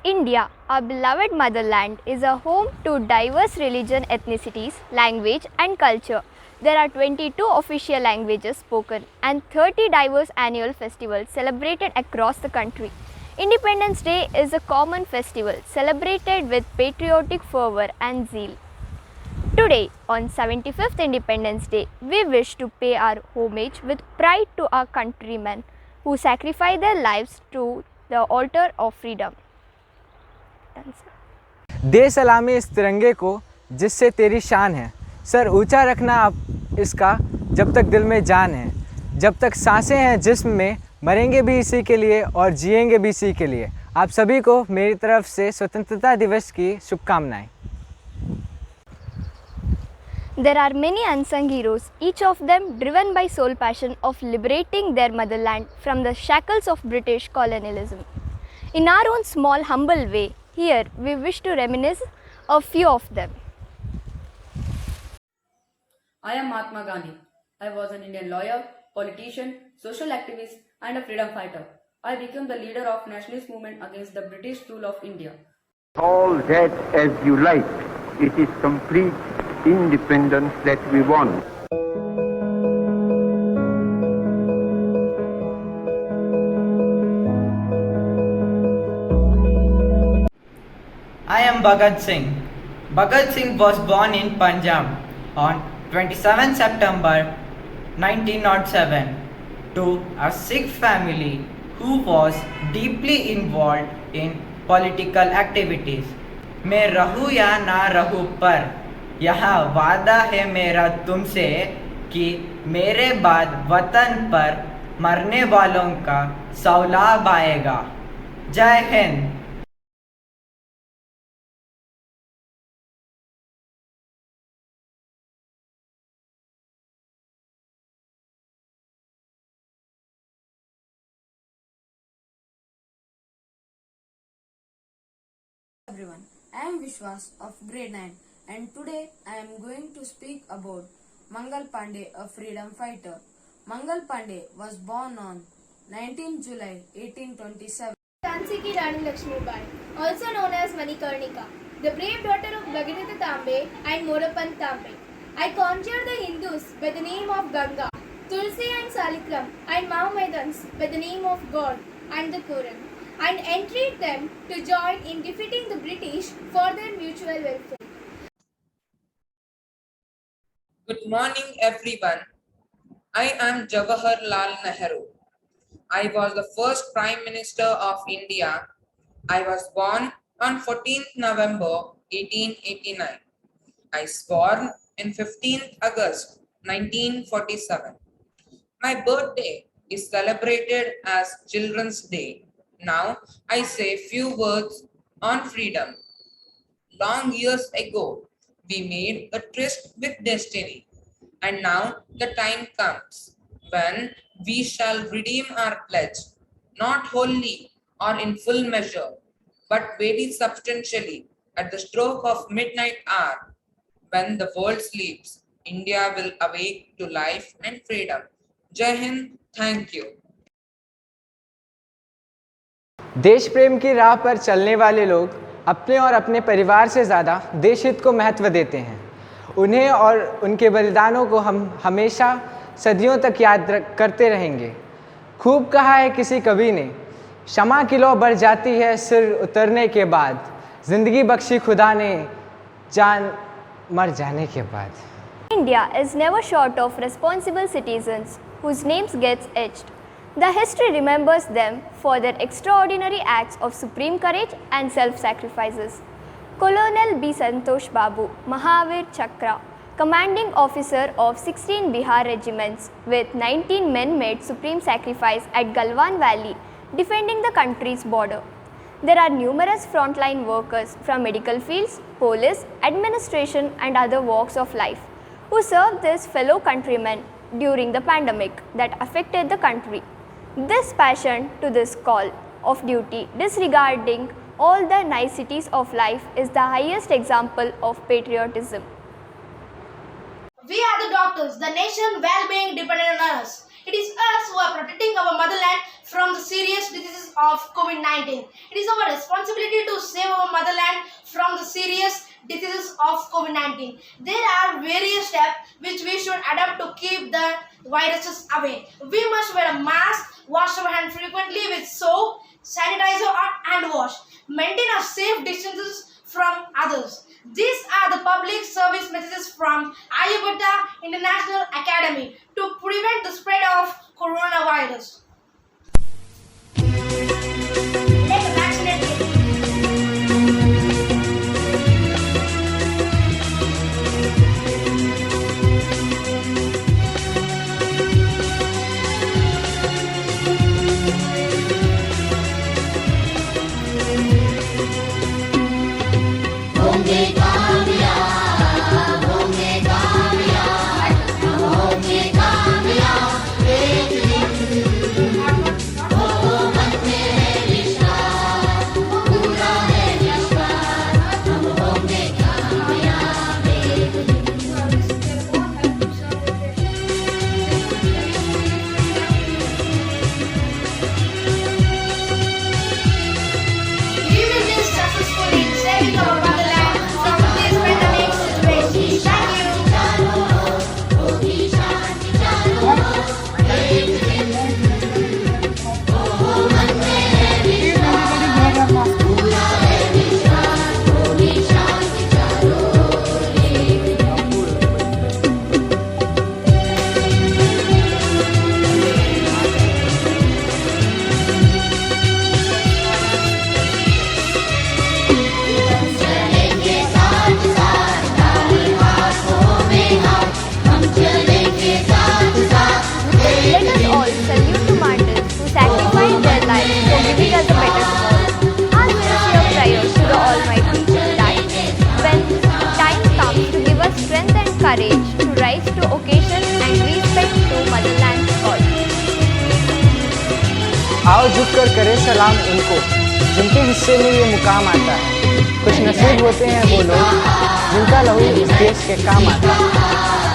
India, our beloved motherland, is a home to diverse religion, ethnicities, language, and culture. There are 22 official languages spoken and 30 diverse annual festivals celebrated across the country. Independence Day is a common festival celebrated with patriotic fervor and zeal. Today, on 75th Independence Day, we wish to pay our homage with pride to our countrymen who sacrificed their lives to the altar of freedom. दे सलामी इस तिरंगे को जिससे तेरी शान है, sir ऊंचा रखना आप इसका जब तक दिल में जान है, जब तक सांसें हैं जिस्म में मरेंगे भी इसी के लिए और जिएंगे भी इसी के लिए। आप सभी को मेरी तरफ से स्वतंत्रता दिवस की शुभकामनाएं। There are many unsung heroes, each of them driven by soul passion of liberating their motherland from the shackles of British colonialism. In our own small, humble way, here we wish to reminisce a few of them. I am Mahatma Gandhi. I was an Indian lawyer, politician, social activist, and a freedom fighter. I became the leader of nationalist movement against the British rule of India. Call that as you like. It is complete independence that we want. I am Bhagat Singh. Bhagat Singh was born in Punjab on 27 September 1907 to a Sikh family who was deeply involved in political activities. मैं रहूं या ना रहूं पर यहाँ वादा है मेरा तुमसे कि मेरे बाद वतन पर मरने वालों का सौलाब आएगा। जय Hind. Everyone, I am Vishwas of grade 9 and today I am going to speak about Mangal Pandey, a freedom fighter. Mangal Pandey was born on 19 July 1827. Jhansi ki Rani Lakshmibai, also known as Manikarnika, the brave daughter of Bhagirath Tambe and Morappan Tambe. I conjured the Hindus by the name of Ganga, Tulsi and Salikram, and Mohammedans by the name of God and the Quran, and entreat them to join in defeating the British for their mutual welfare. Good morning, everyone. I am Jawaharlal Nehru. I was the first Prime Minister of India. I was born on 14th November 1889. I was born in 15th August 1947. My birthday is celebrated as Children's Day. Now I say few words on freedom. Long years ago, we made a tryst with destiny, and now the time comes when we shall redeem our pledge, not wholly or in full measure, but very substantially at the stroke of midnight hour. When the world sleeps, India will awake to life and freedom. Jai Hind, thank you. देश प्रेम की राह पर चलने वाले लोग अपने और अपने परिवार से ज़्यादा देश हित को महत्व देते हैं। उन्हें और उनके बलिदानों को हम हमेशा सदियों तक याद करते रहेंगे। खूब कहा है किसी कवि ने, क्षमा की लौ बढ़ जाती है सिर उतरने के बाद, जिंदगी बख्शी खुदा ने जान मर जाने के बाद। India is never short of responsible citizens whose names gets etched. The history remembers them for their extraordinary acts of supreme courage and self-sacrifices. Colonel B. Santosh Babu, Mahavir Chakra, commanding officer of 16 Bihar regiments with 19 men made supreme sacrifice at Galwan Valley, defending the country's border. There are numerous frontline workers from medical fields, police, administration and other walks of life who served their fellow countrymen during the pandemic that affected the country. This passion to this call of duty, disregarding all the niceties of life, is the highest example of patriotism. We are the doctors. The nation's well-being depends on us. It is us who are protecting our motherland from the serious diseases of COVID-19. It is our responsibility to save our motherland from the serious diseases of COVID-19. There are various steps which we should adopt to keep the viruses away. We must wear a mask, wash our hands frequently with soap, sanitizer or hand wash, maintain a safe distances from others. These are the public service messages from Aryabhatta International Academy to prevent the spread of coronavirus. Let's vaccinate kids. We will be successful in saving our motherland from this pandemic situation. Thank you. Let us all salute the martyrs who sacrificed their lives for giving us a better tomorrow. Ask sincere prayers to the Almighty that when time comes to give us strength and courage to rise to occasion and respect to motherland's call. आओ झुककर करें सलाम उनको जिनके हिस्से में ये मुकाम आता है। खुश नसीब होते हैं वो लोग जिनका लहू इस देश के काम आता है।